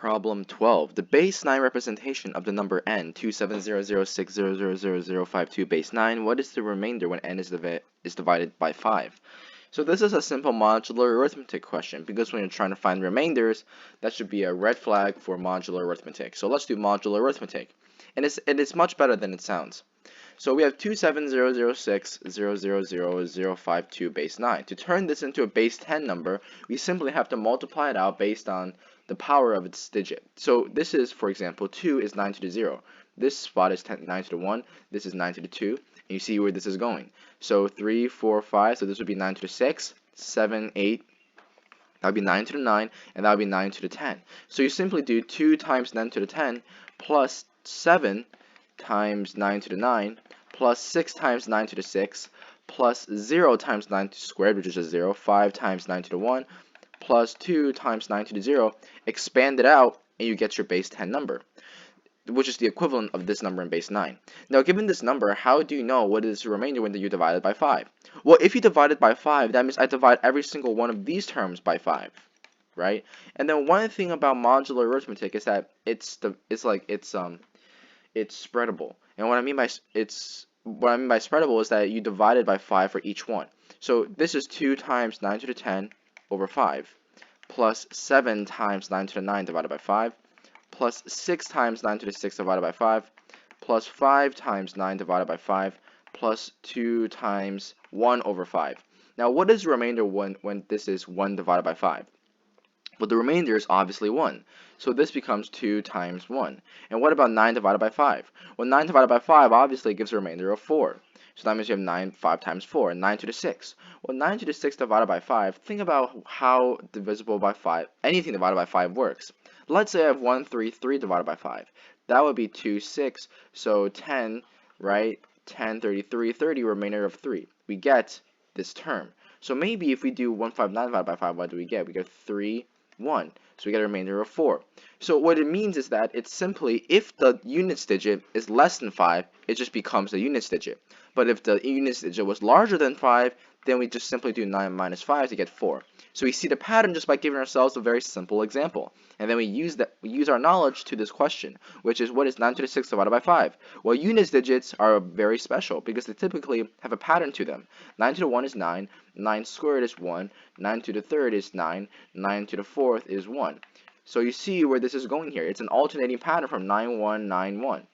Problem 12. The base 9 representation of the number n, 27006000052 base 9, what is the remainder when n is divided by 5? So this is a simple modular arithmetic question, because when you're trying to find remainders, that should be a red flag for modular arithmetic. So let's do modular arithmetic. And it's much better than it sounds. So we have 27006000052 base 9. To turn this into a base 10 number, we simply have to multiply it out based on the power of its digit. So this is, for example, 2 is 9 to the 0. This spot is 9 to the 1. This is 9 to the 2. And you see where this is going. So 3, 4, 5. So this would be 9 to the 6, 7, 8. That would be 9 to the 9. And that would be 9 to the 10. So you simply do 2 times 9 to the 10 plus 7 times 9 to the 9 plus 6 times 9 to the 6 plus 0 times 9 squared, which is a 0, 5 times 9 to the 1 plus 2 times 9 to the 0, expand it out, and you get your base 10 number, which is the equivalent of this number in base 9. Now, given this number, how do you know what is the remainder when you divide it by 5? Well, if you divide it by 5, that means I divide every single one of these terms by 5. Right? And then one thing about modular arithmetic is that it's spreadable. And what I mean by spreadable is that you divide it by 5 for each one. So this is 2 times 9 to the 10 over 5 plus 7 times 9 to the 9 divided by 5 plus 6 times 9 to the 6 divided by 5 plus 5 times 9 divided by 5 plus 2 times 1 over 5. Now, what is the remainder when this is 1 divided by 5? Well, the remainder is obviously 1. So this becomes 2 times 1. And what about 9 divided by 5? Well, 9 divided by 5 obviously gives a remainder of 4. So that means you have 5 times 4, and 9 to the 6. Well, 9 to the 6 divided by 5, think about how divisible by 5, anything divided by 5 works. Let's say I have 133 divided by 5. That would be 2, 6. So 10, right? 10, 33, 30, remainder of 3. We get this term. So maybe if we do 159 divided by 5, what do we get? We get 3, 1. So we get a remainder of 4. So what it means is that it's simply, if the units digit is less than 5, it just becomes a units digit. But if the units digit was larger than 5, then we just simply do 9 minus 5 to get 4. So we see the pattern just by giving ourselves a very simple example. And then we use our knowledge to this question, which is, what is 9 to the 6 divided by 5? Well, units digits are very special because they typically have a pattern to them. 9 to the 1 is 9, 9 squared is 1, 9 to the 3rd is 9, 9 to the 4th is 1. So you see where this is going here. It's an alternating pattern from 9, 1, 9, 1,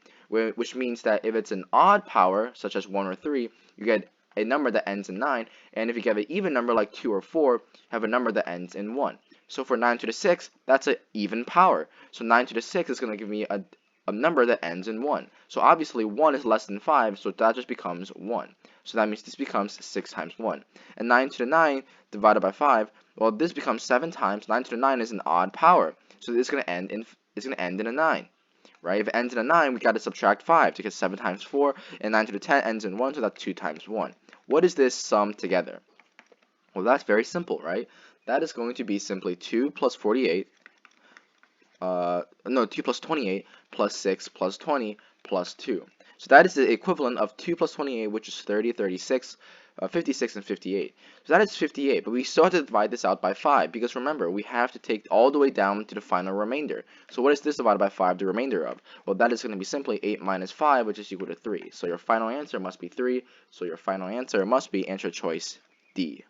which means that if it's an odd power, such as 1 or 3, you get a number that ends in 9, and if you get an even number like 2 or 4, have a number that ends in 1. So for 9 to the 6, that's an even power. So 9 to the 6 is going to give me a number that ends in 1. So obviously 1 is less than 5, so that just becomes 1. So that means this becomes 6 times 1. And 9 to the 9 divided by 5, well, this becomes 7 times. 9 to the 9 is an odd power, so this is going to end in a 9. Right? If it ends in a 9, we got to subtract 5 to get 7 times 4, and 9 to the 10 ends in 1, so that's 2 times 1. What is this sum together? Well, that's very simple, right? That is going to be simply 2 plus 48, 2 plus 28 plus 6 plus 20 plus 2. So that is the equivalent of 2 plus 28, which is 30, 36, 56, and 58. So that is 58, but we still have to divide this out by 5, because remember, we have to take all the way down to the final remainder. So what is this divided by 5 the remainder of? Well, that is going to be simply 8 minus 5, which is equal to 3. So your final answer must be 3. So your final answer must be answer choice D.